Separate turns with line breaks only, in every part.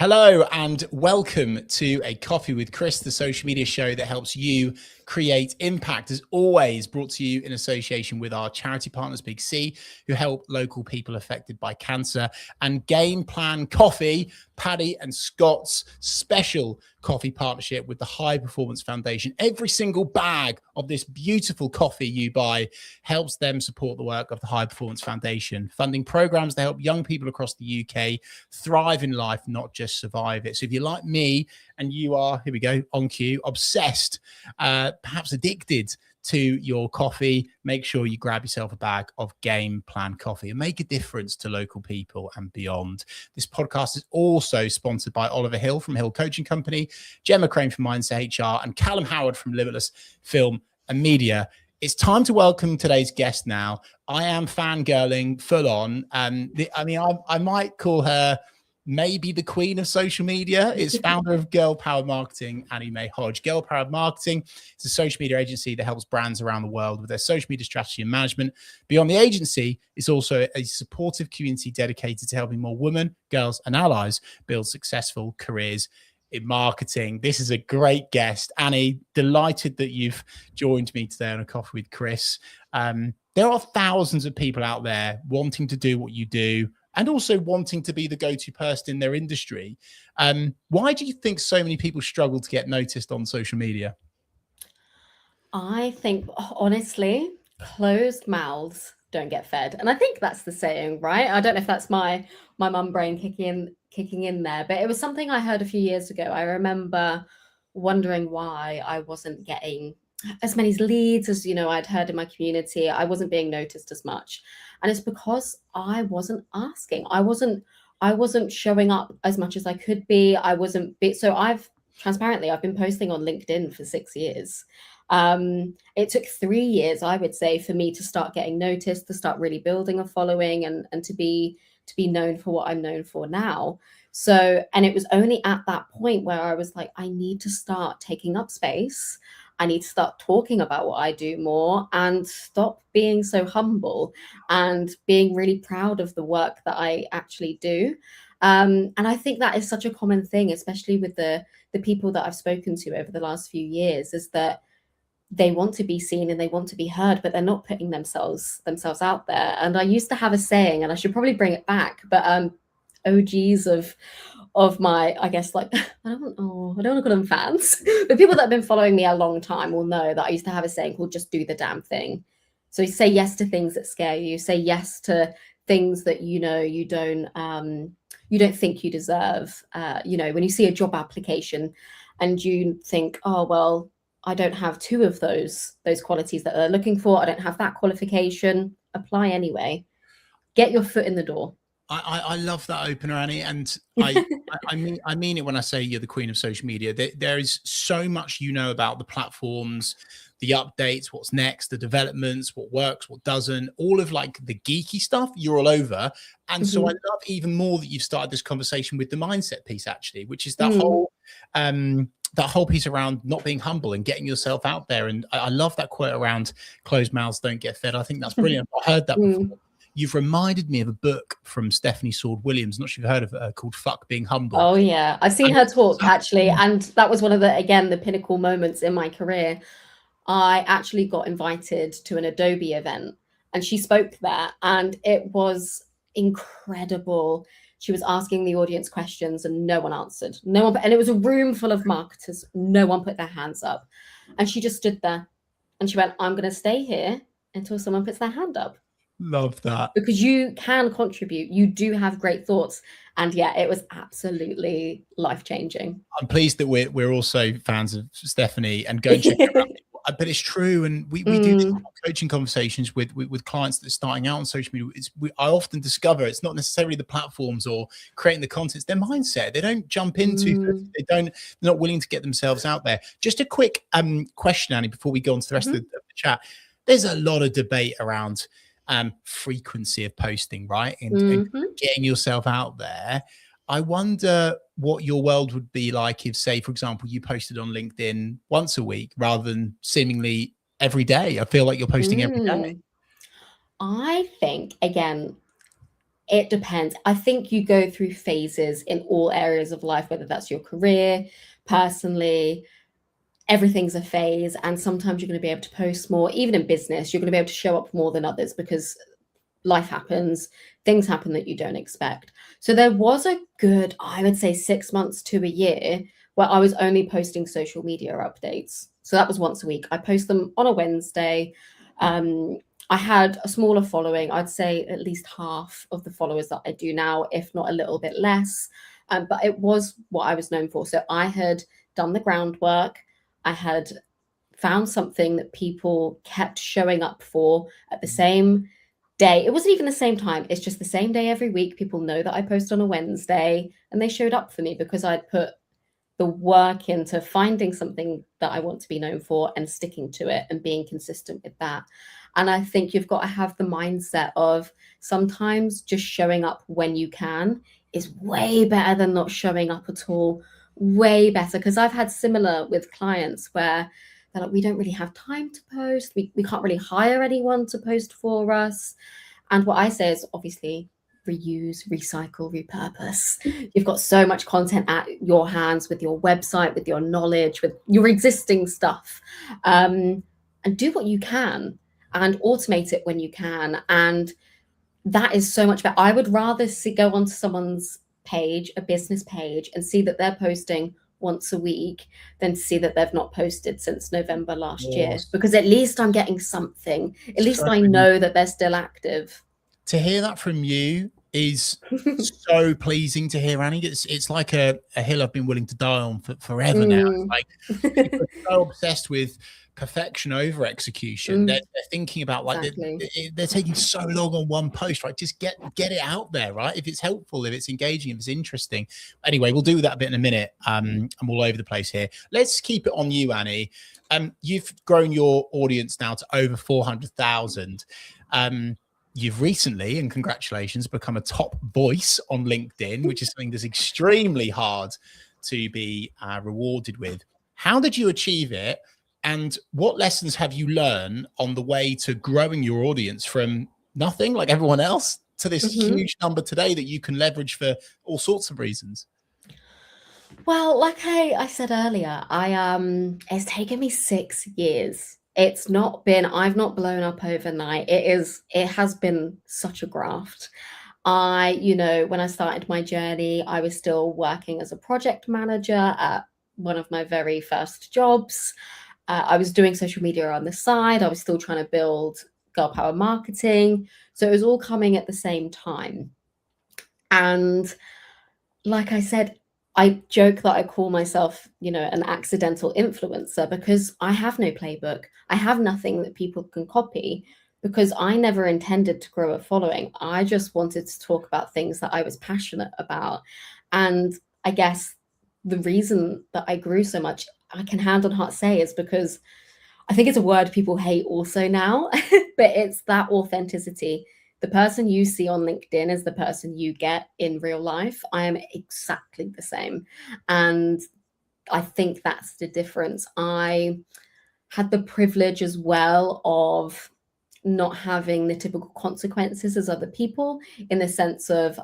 Hello and welcome to A Coffee with Chris, the social media show that helps you create impact. As always, brought to you in association with our charity partners, Big C, who help local people affected by cancer, and Game Plan Coffee, Paddy and Scott's special coffee partnership with the High Performance Foundation. Every single bag of this beautiful coffee you buy helps them support the work of the High Performance Foundation, funding programs that help young people across the UK thrive in life, not just survive it. So if you're like me and you are, here we go, on cue, obsessed, perhaps addicted to your coffee, make sure you grab yourself a bag of Game Plan Coffee and make a difference to local people and beyond. This podcast is also sponsored by Oliver Hill from Hill Coaching Company, Gemma Crane from Mindset HR, and Callum Howard from Limitless Film and Media. It's time to welcome today's guest now. I am fangirling full on. I might call her maybe the queen of social media. It's founder of Girl Power Marketing, Annie-Mai Hodge. Girl Power Marketing is a social media agency that helps brands around the world with their social media strategy and management. Beyond the agency, it's also a supportive community dedicated to helping more women, girls, and allies build successful careers in marketing. This is a great guest. Annie, delighted that you've joined me today on A Coffee with Chris. There are thousands of people out there wanting to do what you do, and also wanting to be the go-to person in their industry. Why do you think so many people struggle to get noticed on social media?
I think, honestly, closed mouths don't get fed. And I think that's the saying, right? I don't know if that's my mum brain kicking in there, but it was something I heard a few years ago. I remember wondering why I wasn't getting as many leads as, I'd heard in my community. I wasn't being noticed as much. And it's because I wasn't asking. I wasn't showing up as much as I could be. So I've been posting on LinkedIn for 6 years. It took 3 years, I would say, for me to start getting noticed, to start really building a following and to be known for what I'm known for now. So, and it was only at that point where I was like, I need to start taking up space. I need to start talking about what I do more and stop being so humble and being really proud of the work that I actually do. And I think that is such a common thing, especially with the people that I've spoken to over the last few years, is that they want to be seen and they want to be heard, but they're not putting themselves out there. And I used to have a saying, and I should probably bring it back, but OGs of my, I guess, like, I don't want to call them fans, but people that have been following me a long time will know that I used to have a saying called "just do the damn thing." So say yes to things that scare you. Say yes to things that you don't think you deserve. When you see a job application and you think, oh well, I don't have 2 of those qualities that they're looking for. I don't have that qualification. Apply anyway. Get your foot in the door.
I love that opener, Annie, and I mean it when I say you're the queen of social media. There is so much about the platforms, the updates, what's next, the developments, what works, what doesn't, all of like the geeky stuff. You're all over, and so I love even more that you've started this conversation with the mindset piece, actually, which is that whole piece around not being humble and getting yourself out there. And I love that quote around closed mouths don't get fed. I think that's brilliant. I heard that before. You've reminded me of a book from Stephanie Sword-Williams. Not sure you've heard of it, called Fuck Being Humble.
Oh yeah. I've seen her talk actually. And that was one of the pinnacle moments in my career. I actually got invited to an Adobe event and she spoke there and it was incredible. She was asking the audience questions and no one answered. And it was a room full of marketers. No one put their hands up. And she just stood there and she went, I'm going to stay here until someone puts their hand up.
Love that.
Because you can contribute. You do have great thoughts. And yeah, it was absolutely life-changing.
I'm pleased that we're also fans of Stephanie and go check it out. But it's true. And we do coaching conversations with clients that are starting out on social media. I often discover it's not necessarily the platforms or creating the content, it's their mindset. They don't jump into they're not willing to get themselves out there. Just a quick question, Annie, before we go on to the rest of the chat. There's a lot of debate around frequency of posting, right? And getting yourself out there. I wonder what your world would be like if, say, for example, you posted on LinkedIn once a week rather than seemingly every day. I feel like you're posting every day.
I think, again, It depends. I think you go through phases in all areas of life, whether that's your career, personally, everything's a phase. And sometimes you're going to be able to post more. Even in business, you're going to be able to show up more than others because life happens, things happen that you don't expect. So there was a good, I would say 6 months to a year where I was only posting social media updates. So that was once a week. I post them on a Wednesday. I had a smaller following. I'd say at least half of the followers that I do now, if not a little bit less. But it was what I was known for. So I had done the groundwork. I had found something that people kept showing up for at the same day. It wasn't even the same time. It's just the same day every week. People know that I post on a Wednesday, and they showed up for me because I'd put the work into finding something that I want to be known for and sticking to it and being consistent with that. And I think you've got to have the mindset of sometimes just showing up when you can is way better than not showing up at all. Way better. Because I've had similar with clients where they're like, we don't really have time to post. We can't really hire anyone to post for us. And what I say is obviously reuse, recycle, repurpose. You've got so much content at your hands with your website, with your knowledge, with your existing stuff. And do what you can and automate it when you can. And that is so much better. I would rather go onto someone's page, a business page, and see that they're posting once a week than to see that they've not posted since November last year, because at least I'm getting something. At least I know that they're still active.
To hear that from you is so pleasing to hear, Annie. It's like a hill I've been willing to die on for forever now. It's like people are so obsessed with perfection over execution. They're thinking about like they're taking so long on one post, right? Just get it out there, right? If it's helpful, if it's engaging, if it's interesting. Anyway, we'll do that a bit in a minute. I'm all over the place here. Let's keep it on you, Annie. You've grown your audience now to over 400,000. You've recently, and congratulations, become a top voice on LinkedIn, which is something that's extremely hard to be rewarded with. How did you achieve it? And what lessons have you learned on the way to growing your audience from nothing like everyone else to this huge number today that you can leverage for all sorts of reasons?
Well, like I said earlier, it's taken me 6 years. It's not been, I've not blown up overnight. It has been such a graft. When I started my journey, I was still working as a project manager at one of my very first jobs. I was doing social media on the side. I was still trying to build girl power marketing. So it was all coming at the same time. And like I said, I joke that I call myself, an accidental influencer because I have no playbook. I have nothing that people can copy because I never intended to grow a following. I just wanted to talk about things that I was passionate about. And I guess the reason that I grew so much, I can hand on heart say, is because I think it's a word people hate also now, but it's that authenticity. The person you see on LinkedIn is the person you get in real life. I am exactly the same. And I think that's the difference. I had the privilege as well of not having the typical consequences as other people, in the sense of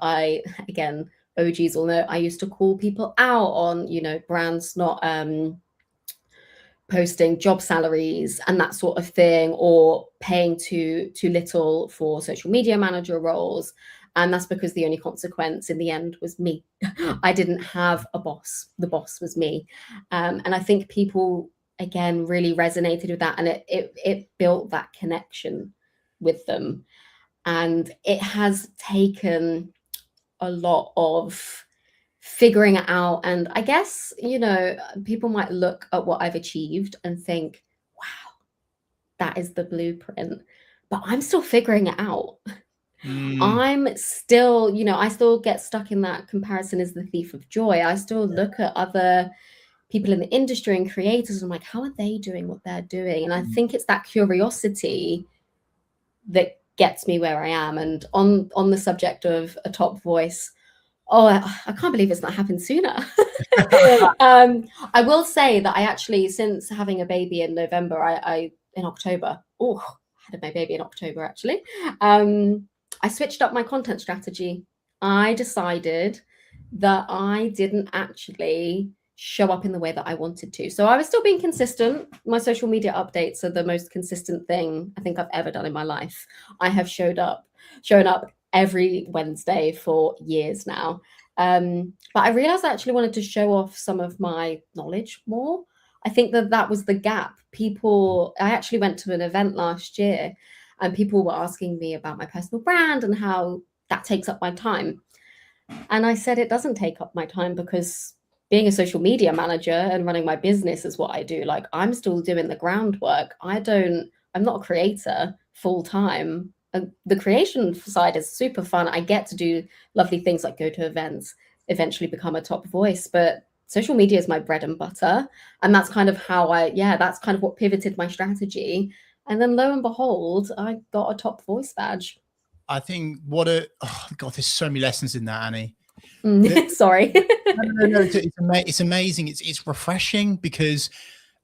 again, OGs will know, I used to call people out on, brands not posting job salaries and that sort of thing, or paying too little for social media manager roles. And that's because the only consequence in the end was me. I didn't have a boss. The boss was me. And I think people, again, really resonated with that. And it built that connection with them. And it has taken a lot of figuring it out. And I guess, people might look at what I've achieved and think, wow, that is the blueprint, but I'm still figuring it out. I'm still, I still get stuck in that comparison is the thief of joy. I still look at other people in the industry and creators and I'm like, how are they doing what they're doing? And I think it's that curiosity that gets me where I am. And on the subject of a top voice, I can't believe it's not happened sooner. I will say that I actually, since having a baby in November, in October, I had my baby in October actually. I switched up my content strategy. I decided that I didn't actually show up in the way that I wanted to. So I was still being consistent. My social media updates are the most consistent thing I think I've ever done in my life. I have shown up every Wednesday for years now. But I realized I actually wanted to show off some of my knowledge more. I think that was the gap. I actually went to an event last year and people were asking me about my personal brand and how that takes up my time. And I said, it doesn't take up my time because being a social media manager and running my business is what I do. Like, I'm still doing the groundwork. I'm not a creator full time. The creation side is super fun. I get to do lovely things like go to events, eventually become a top voice, but social media is my bread and butter. And that's kind of how that's kind of what pivoted my strategy. And then lo and behold, I got a top voice badge.
I think oh God, there's so many lessons in that, Annie.
Sorry.
No, it's amazing. It's refreshing because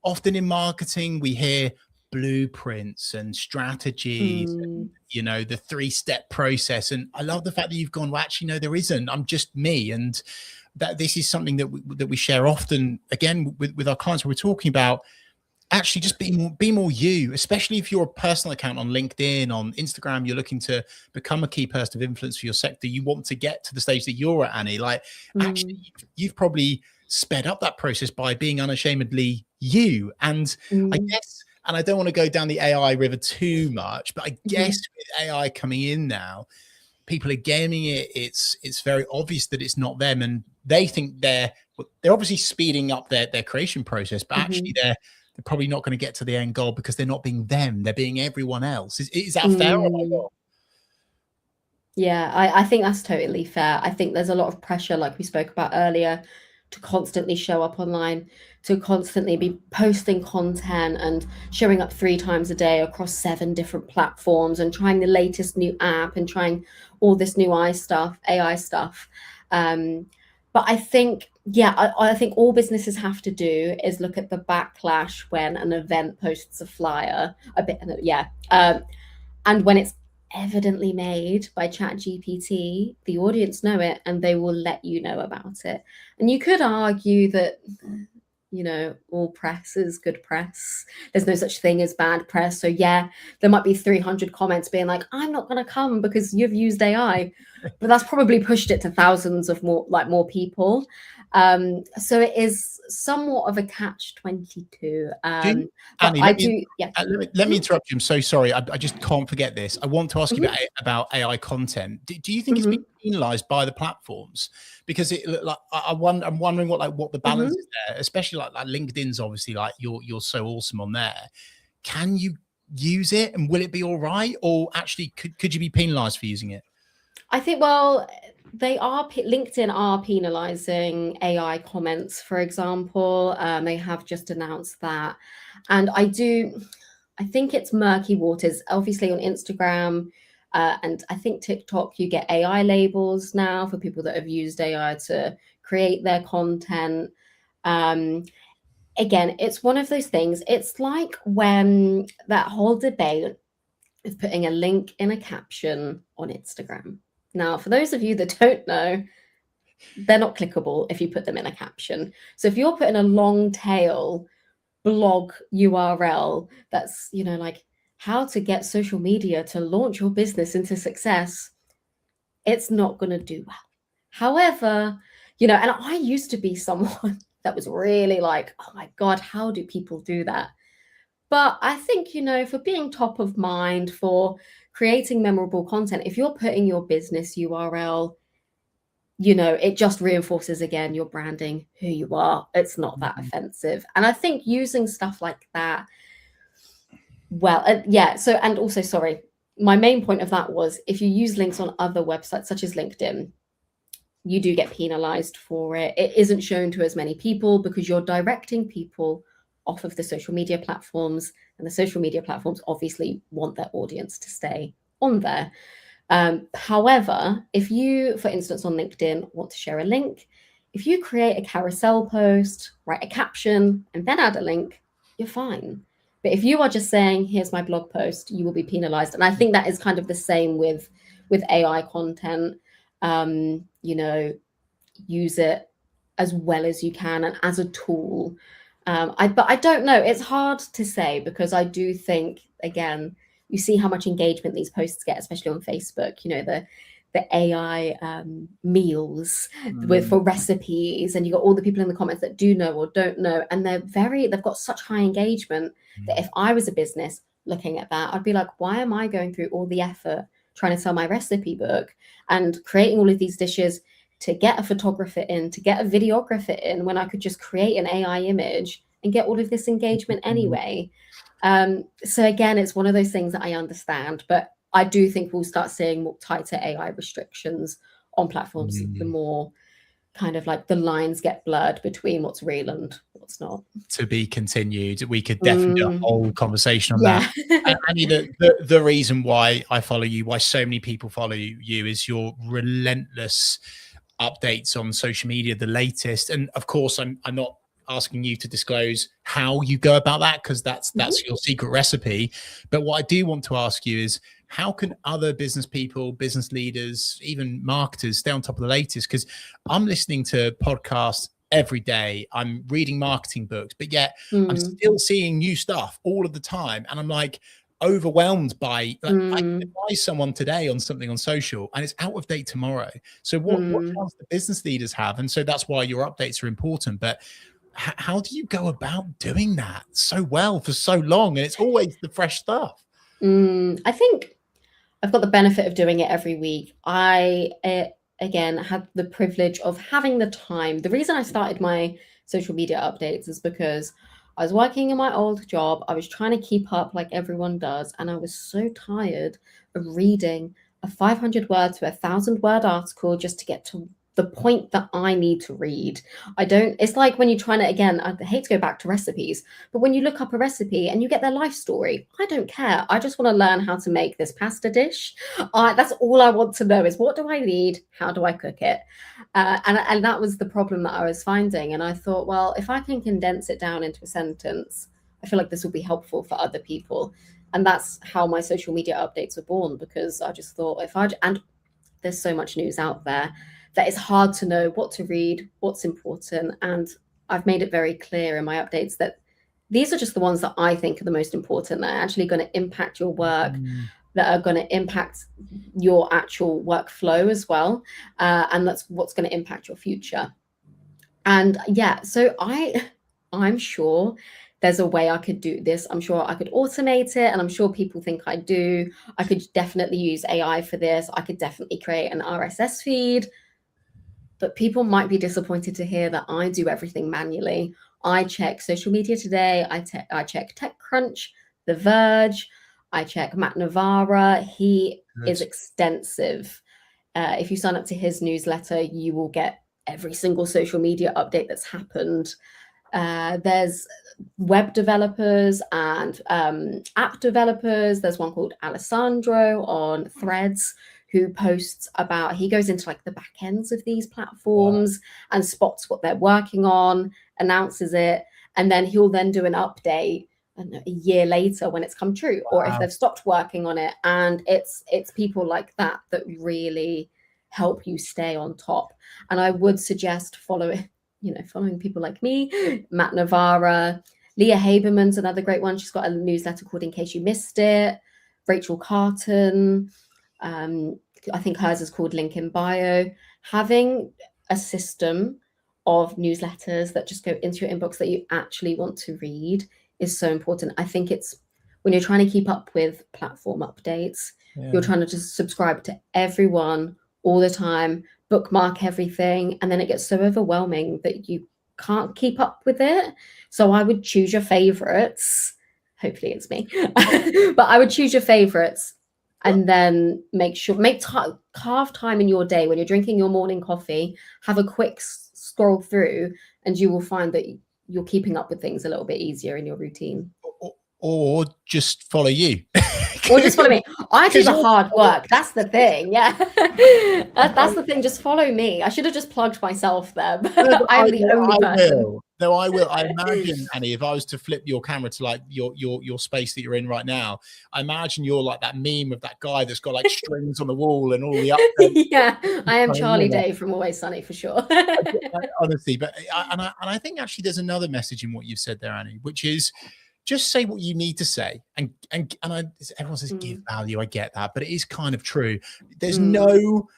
often in marketing we hear blueprints and strategies, and, you know, the 3-step process. And I love the fact that you've gone, well, actually, no, there isn't. I'm just me. And that this is something that we share often, again, with our clients. We're talking about actually just be more you, especially if you're a personal account on LinkedIn, on Instagram, you're looking to become a key person of influence for your sector. You want to get to the stage that you're at, Annie. Like, actually, you've probably sped up that process by being unashamedly you. And I guess, and I don't want to go down the AI river too much, but I guess with AI coming in now, people are gaming it. It's very obvious that it's not them, and they think they're obviously speeding up their creation process, but actually they're probably not going to get to the end goal because they're not being them. They're being everyone else. Is that fair? Or am I wrong?
Yeah, I think that's totally fair. I think there's a lot of pressure, like we spoke about earlier, to constantly show up online, to constantly be posting content and showing up 3 times a day across 7 different platforms and trying the latest new app and trying all this new AI stuff. But I think, I think all businesses have to do is look at the backlash when an event posts a flyer, and when it's evidently made by ChatGPT, the audience know it and they will let you know about it. And you could argue that, you know, all press is good press. There's no such thing as bad press. So yeah, there might be 300 comments being like, I'm not going to come because you've used AI, but that's probably pushed it to thousands of more people. So it is somewhat of a catch-22.
Annie, let me interrupt you. I'm so sorry. I just can't forget this. I want to ask you about AI content. Do you think it's being penalized by the platforms? Because I'm wondering what the balance is there, especially like LinkedIn's obviously like you're so awesome on there. Can you use it and will it be all right? Or actually could you be penalized for using it?
I think, well, LinkedIn are penalizing AI comments, for example. They have just announced that. And I think it's murky waters. Obviously on Instagram and I think TikTok, you get AI labels now for people that have used AI to create their content. Again, it's one of those things. It's like when that whole debate of putting a link in a caption on Instagram. Now, for those of you that don't know, they're not clickable if you put them in a caption. So if you're putting a long tail blog URL that's, you know, like how to get social media to launch your business into success, it's not going to do well. However, you know, and I used to be someone that was really like, oh my God, how do people do that? But I think, you know, for being top of mind, for creating memorable content, if you're putting your business URL, you know, it just reinforces again your branding, who you are. It's not that offensive. And I think using stuff like that, so, and also, sorry, my main point of that was if you use links on other websites such as LinkedIn, you do get penalized for it. It isn't shown to as many people because you're directing people off of the social media platforms, and the social media platforms obviously want their audience to stay on there. However, if you, for instance, on LinkedIn want to share a link, if you create a carousel post, write a caption, and then add a link, you're fine. But if you are just saying, here's my blog post, you will be penalized. And I think that is kind of the same with with AI content. You know, use it as well as you can and as a tool. But I don't know. It's hard to say, because I do think, again, you see how much engagement these posts get, especially on Facebook. You know, the AI meals for recipes, and you got all the people in the comments that do know or don't know, and they've got such high engagement that if I was a business looking at that, I'd be like, why am I going through all the effort trying to sell my recipe book and creating all of these dishes to get a photographer in, to get a videographer in, when I could just create an AI image and get all of this engagement anyway? So again, it's one of those things that I understand, but I do think we'll start seeing more tighter AI restrictions on platforms, the more kind of like the lines get blurred between what's real and what's not.
To be continued. We could definitely do a whole conversation on that. And Annie, the reason why I follow you, why so many people follow you, is your relentless updates on social media, the latest. And of course, I'm not asking you to disclose how you go about that, because that's your secret recipe. But what I do want to ask you is, how can other business people, business leaders, even marketers stay on top of the latest? Because I'm listening to podcasts every day, I'm reading marketing books, but yet I'm still seeing new stuff all of the time. And I'm like overwhelmed by, like, I can advise someone today on something on social and it's out of date tomorrow. So what chance do business leaders have? And so that's why your updates are important. But how do you go about doing that so well for so long? And it's always the fresh stuff.
I think I've got the benefit of doing it every week. I, again, had the privilege of having the time. The reason I started my social media updates is because I was working in my old job. I was trying to keep up like everyone does. And I was so tired of reading a 500 word to 1,000 word article just to get to the point that I need to read. It's like when you're trying to, again, I hate to go back to recipes, but when you look up a recipe and you get their life story, I don't care. I just want to learn how to make this pasta dish. That's all I want to know is, what do I need? How do I cook it? And that was the problem that I was finding. And I thought, well, if I can condense it down into a sentence, I feel like this will be helpful for other people. And that's how my social media updates were born, because I just thought, and there's so much news out there that it's hard to know what to read, what's important. And I've made it very clear in my updates that these are just the ones that I think are the most important, that are actually going to impact your work, that are going to impact your actual workflow as well. And that's what's going to impact your future. And yeah, so I'm sure there's a way I could do this. I'm sure I could automate it, and I'm sure people think I do. I could definitely use AI for this. I could definitely create an RSS feed. But people might be disappointed to hear that I do everything manually. I check Social Media Today. I check TechCrunch, The Verge. I check Matt Navarra. He is extensive. If you sign up to his newsletter, you will get every single social media update that's happened. There's web developers and app developers. There's one called Alessandro on Threads, who posts about, he goes into like the back ends of these platforms and spots what they're working on, announces it, and then he'll then do an update a year later when it's come true, or if they've stopped working on it. And it's people like that really help you stay on top. And I would suggest following people like me, Matt Navarra. Leah Haberman's another great one. She's got a newsletter called In Case You Missed It. Rachel Carton. I think hers is called Link in Bio. Having a system of newsletters that just go into your inbox that you actually want to read is so important. I think it's when you're trying to keep up with platform updates, you're trying to just subscribe to everyone all the time, bookmark everything, and then it gets so overwhelming that you can't keep up with it. So I would choose your favorites. Hopefully it's me, but I would choose your favorites. And then carve time in your day when you're drinking your morning coffee, have a quick scroll through, and you will find that you're keeping up with things a little bit easier in your routine.
Or just follow you.
Or just follow me. I do the
you're-
hard work. That's the thing. Yeah. That's the thing. Just follow me. I should have just plugged myself there, but I'm the only person.
No, I will. I imagine, Annie, if I was to flip your camera to like your space that you're in right now, I imagine you're like that meme of that guy that's got like strings on the wall and all the updates.
Yeah, I am Charlie Day from Always Sunny for sure.
Honestly, but I think actually there's another message in what you've said there, Annie, which is just say what you need to say. And everyone says give value. I get that, but it is kind of true. There's no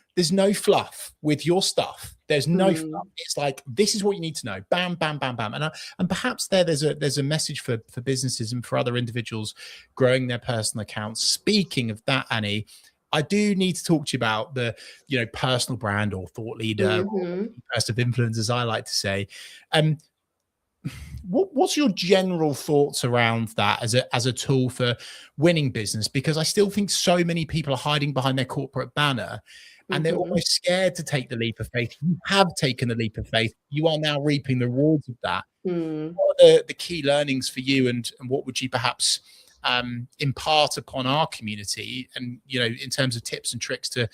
fluff with your stuff. There's no fluff. It's like, this is what you need to know. Bam, bam, bam, bam. And perhaps there's a message for businesses and for other individuals growing their personal accounts. Speaking of that, Annie, I do need to talk to you about the, personal brand or thought leader, or person of influence, as I like to say. What's your general thoughts around that as a tool for winning business? Because I still think so many people are hiding behind their corporate banner. And they're almost scared to take the leap of faith. You have taken the leap of faith. You are now reaping the rewards of that. What are the key learnings for you, and what would you perhaps impart upon our community, and in terms of tips and tricks to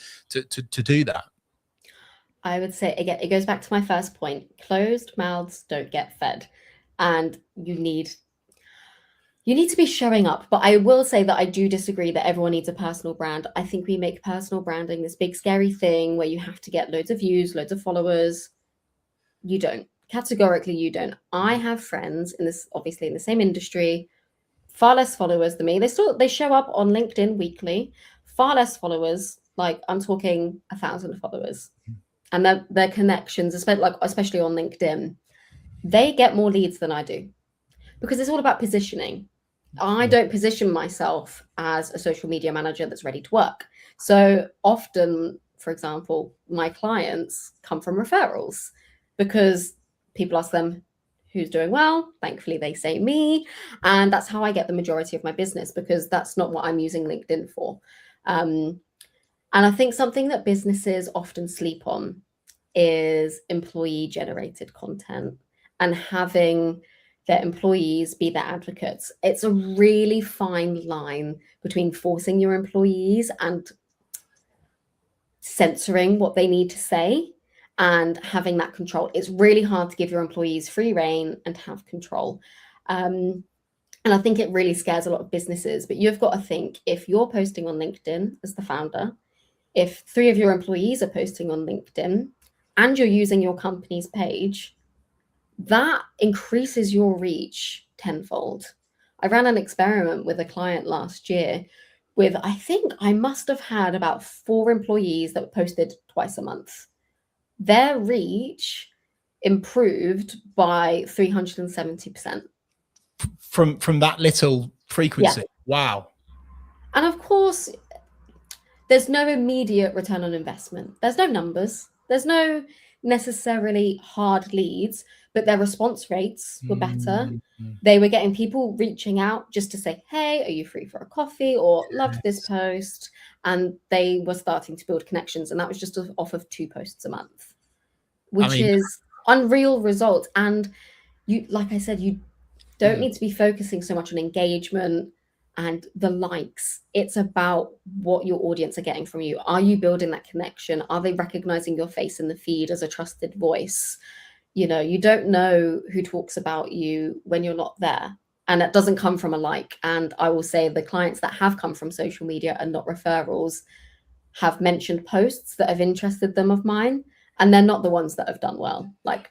do that?
I would say, again, it goes back to my first point. Closed mouths don't get fed, and you need to be showing up. But I will say that I do disagree that everyone needs a personal brand. I think we make personal branding this big scary thing where you have to get loads of views, loads of followers. You don't. Categorically, you don't. I have friends obviously in the same industry, far less followers than me. They show up on LinkedIn weekly, far less followers. Like, I'm talking 1,000 followers, and their connections, especially on LinkedIn, they get more leads than I do, because it's all about positioning. I don't position myself as a social media manager that's ready to work. So often, for example, my clients come from referrals, because people ask them who's doing well. Thankfully, they say me. And that's how I get the majority of my business, because that's not what I'm using LinkedIn for. And I think something that businesses often sleep on is employee generated content, and having their employees be their advocates. It's a really fine line between forcing your employees and censoring what they need to say and having that control. It's really hard to give your employees free rein and have control. And I think it really scares a lot of businesses. But you've got to think, if you're posting on LinkedIn as the founder, if 3 of your employees are posting on LinkedIn and you're using your company's page, that increases your reach tenfold. I ran an experiment with a client last year with, I think I must have had about 4 employees that posted twice a month. Their reach improved by 370%.
From that little frequency.
Yeah.
Wow.
And of course, there's no immediate return on investment. There's no numbers. There's no necessarily hard leads, but their response rates were better. They were getting people reaching out just to say, hey, are you free for a coffee? Or loved this post. And they were starting to build connections. And that was just off of 2 posts a month, which is unreal results. And you, like I said, you don't need to be focusing so much on engagement and the likes. It's about what your audience are getting from you. Are you building that connection? Are they recognizing your face in the feed as a trusted voice? You don't know who talks about you when you're not there. And that doesn't come from a like. And I will say the clients that have come from social media and not referrals have mentioned posts that have interested them of mine. And they're not the ones that have done well, like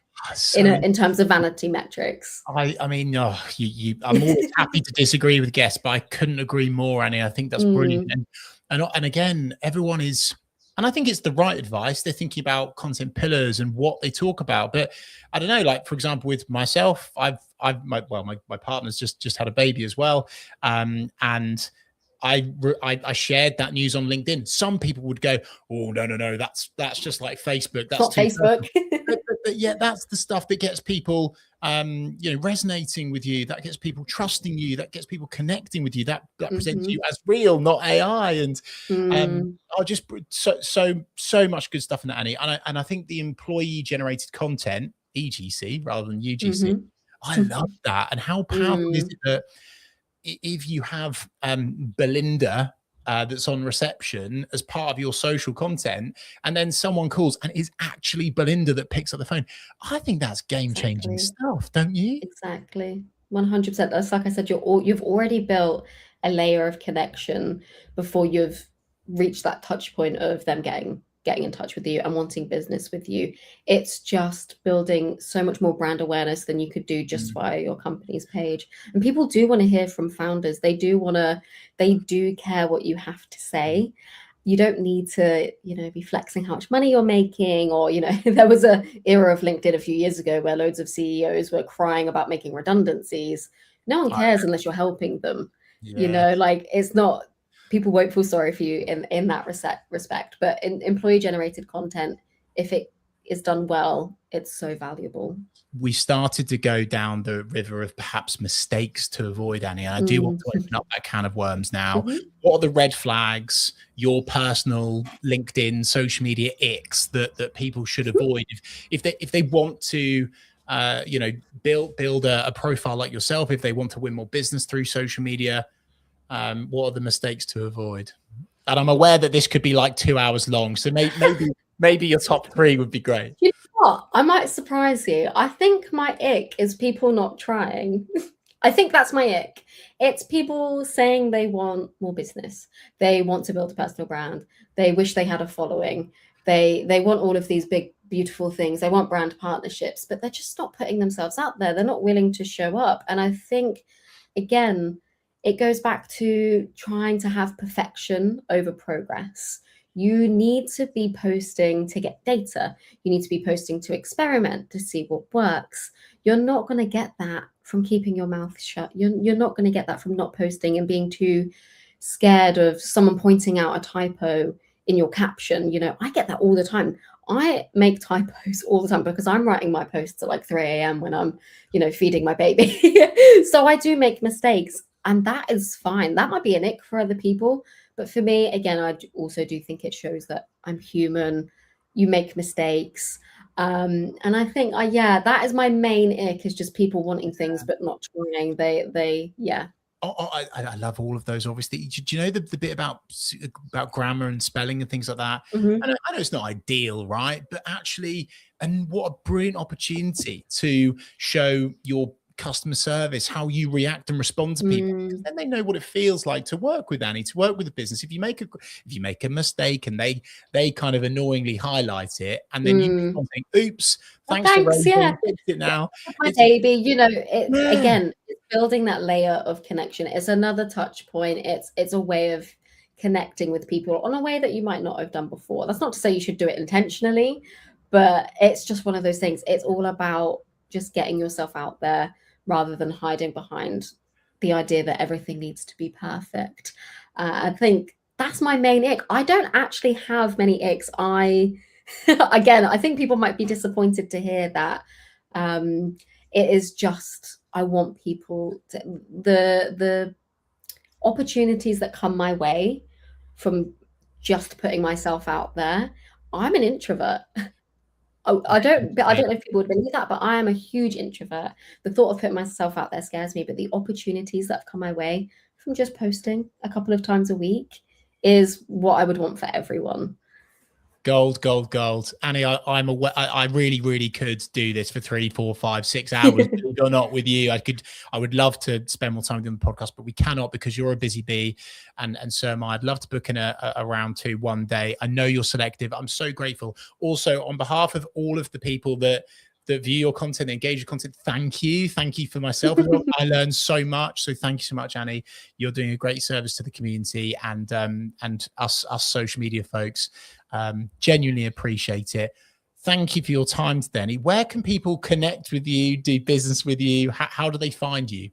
in terms of vanity metrics.
I mean, I'm always happy to disagree with guests, but I couldn't agree more, Annie. I think that's brilliant. And again, everyone is, and I think it's the right advice. They're thinking about content pillars and what they talk about. But I don't know, like, for example, with myself, my partner's just had a baby as well. And I shared that news on LinkedIn. Some people would go, oh, no, that's just like Facebook. That's
not Facebook.
but yeah, that's the stuff that gets people resonating with you, that gets people trusting you, that gets people connecting with you, that presents you as real, not AI. And I'll just so much good stuff in that, Annie. And I think the employee generated content, EGC rather than UGC, I love that. And how powerful is it that if you have Belinda that's on reception as part of your social content, and then someone calls and it's actually Belinda that picks up the phone, I think that's game-changing stuff, don't you?
Exactly. 100%. That's like I said, you've already built a layer of connection before you've reached that touch point of them getting in touch with you and wanting business with you. It's just building so much more brand awareness than you could do just via your company's page. And people do want to hear from founders. They do care what you have to say. You don't need to, be flexing how much money you're making, or, there was a era of LinkedIn a few years ago where loads of CEOs were crying about making redundancies. No one cares unless you're helping them. Like, it's not, people won't feel sorry for you in that respect. But in employee generated content, if it is done well, it's so valuable.
We started to go down the river of perhaps mistakes to avoid, Annie. And I do want to open up that can of worms now. What are the red flags, your personal LinkedIn social media icks that people should avoid if they want to build a profile like yourself, if they want to win more business through social media? What are the mistakes to avoid? And I'm aware that this could be like 2 hours long, so maybe your top 3 would be great.
You know what? I might surprise you. I think my ick is people not trying. I think that's my ick. It's people saying they want more business. They want to build a personal brand. They wish they had a following. They want all of these big, beautiful things. They want brand partnerships, but they're just not putting themselves out there. They're not willing to show up. And I think, again, it goes back to trying to have perfection over progress. You need to be posting to get data. You need to be posting to experiment, to see what works. You're not going to get that from keeping your mouth shut. You're not going to get that from not posting and being too scared of someone pointing out a typo in your caption. I get that all the time. I make typos all the time because I'm writing my posts at like 3 a.m. when I'm, feeding my baby. So I do make mistakes, and that is fine. That might be an ick for other people. But for me, again, I also do think it shows that I'm human. You make mistakes. And I think, that is my main ick, is just people wanting things but not trying.
I love all of those, obviously. Do you know the bit about grammar and spelling and things like that? I know it's not ideal, right? But actually, and what a brilliant opportunity to show your customer service, how you react and respond to people, because then they know what it feels like to work with Annie, to work with a business. If you make a mistake and they kind of annoyingly highlight it, and then you think, oops, thanks for raising, fix it now.
My baby, again, it's building that layer of connection. It's another touch point. It's a way of connecting with people on a way that you might not have done before. That's not to say you should do it intentionally, but it's just one of those things. It's all about just getting yourself out there, rather than hiding behind the idea that everything needs to be perfect. I think that's my main ick. I don't actually have many icks. I think people might be disappointed to hear that. It is just, I want people to, the opportunities that come my way from just putting myself out there. I'm an introvert. I don't know if people would believe that, but I am a huge introvert. The thought of putting myself out there scares me, but the opportunities that have come my way from just posting a couple of times a week is what I would want for everyone.
Gold, gold, gold. Annie, I'm aware. I really, really could do this for 3, 4, 5, 6 hours. Or not with you. I would love to spend more time with you on the podcast, but we cannot, because you're a busy bee, and so am I. I'd love to book in a round 2 one day. I know you're selective. I'm so grateful. Also, on behalf of all of the people that view your content, engage your content, thank you for myself. I learned so much, so thank you so much, Annie. You're doing a great service to the community and us social media folks. Genuinely appreciate it. Thank you for your time today, Annie. Where can people connect with you, do business with you? How do they find you?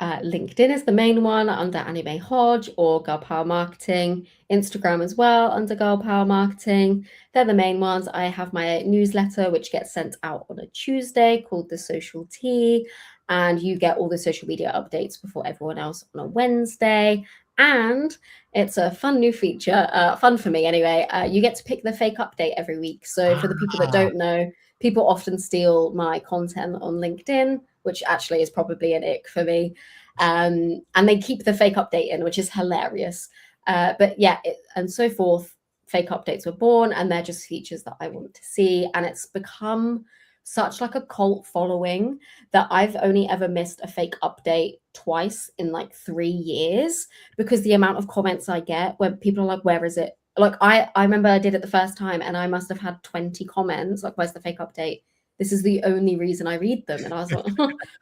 LinkedIn is the main one, under Annie-Mai Hodge or Girl Power Marketing. Instagram as well, under Girl Power Marketing. They're the main ones. I have my newsletter, which gets sent out on a Tuesday, called The Social Tea. And you get all the social media updates before everyone else on a Wednesday. And it's a fun new feature, fun for me anyway. You get to pick the fake update every week. So for the people that don't know, people often steal my content on LinkedIn, which actually is probably an ick for me. And they keep the fake update in, which is hilarious. But yeah, and so forth. Fake updates were born, and they're just features that I want to see. And it's become such like a cult following that I've only ever missed a fake update twice in like 3 years, because the amount of comments I get where people are like, where is it? Like I remember I did it the first time and I must have had 20 comments like, where's the fake update? This is the only reason I read them. And I was like, I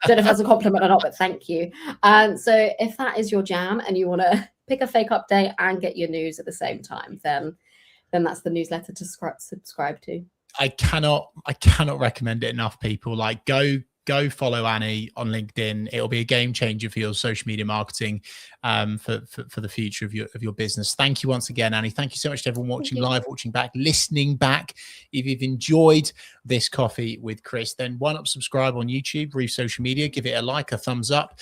don't know if that's a compliment or not, but thank you. So if that is your jam and you want to pick a fake update and get your news at the same time, then that's the newsletter to subscribe to.
I cannot recommend it enough, people. Like, go follow Annie on LinkedIn. It'll be a game changer for your social media marketing, for the future of your business. Thank you once again, Annie. Thank you so much to everyone watching live, watching back, listening back. If you've enjoyed this coffee with Chris, then why not subscribe on YouTube, Reef Social Media, give it a like, a thumbs up,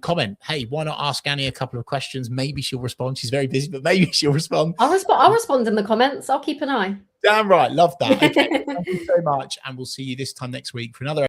comment. Hey, why not ask Annie a couple of questions? Maybe she'll respond. She's very busy, but maybe she'll respond.
I'll respond in the comments. I'll keep an eye.
Damn right. Love that. Okay, thank you so much. And we'll see you this time next week for another